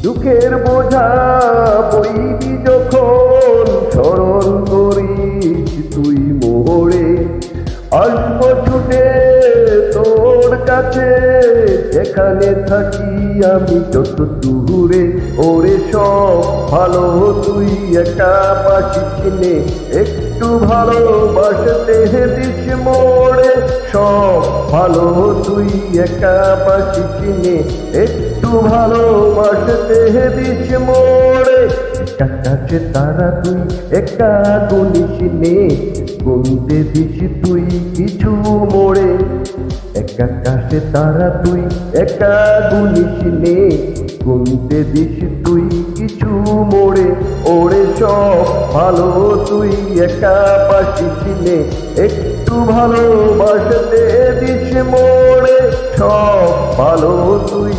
দুঃখের বোঝা বইবি যখন স্মরণ করিস তুই মোড়ে, আসবো ছুটে তোর কাছে, যেখানে থাকি আমি যত দূরে। ওরে সব ভালো তুই একা পাশিস নে, একটু ভালোবাসতে দিস মোড়ে। সব ভালো তুই একা পাশিস নে, একটু ভালোবাসতে দিস মোড়ে। একা কাছে তারা তুই একা গুনিস নে, গুনতে দিস তুই কিছু মোড়ে। একা কাছে তারা তুই একা গুনিস নে, গুনতে দিস তুই কিছু মোড়ে। ওরে সব ভালো তুই একা পাশিস নে, একটু ভালোবাসতে দিস মোড়ে। সব ভালো তুই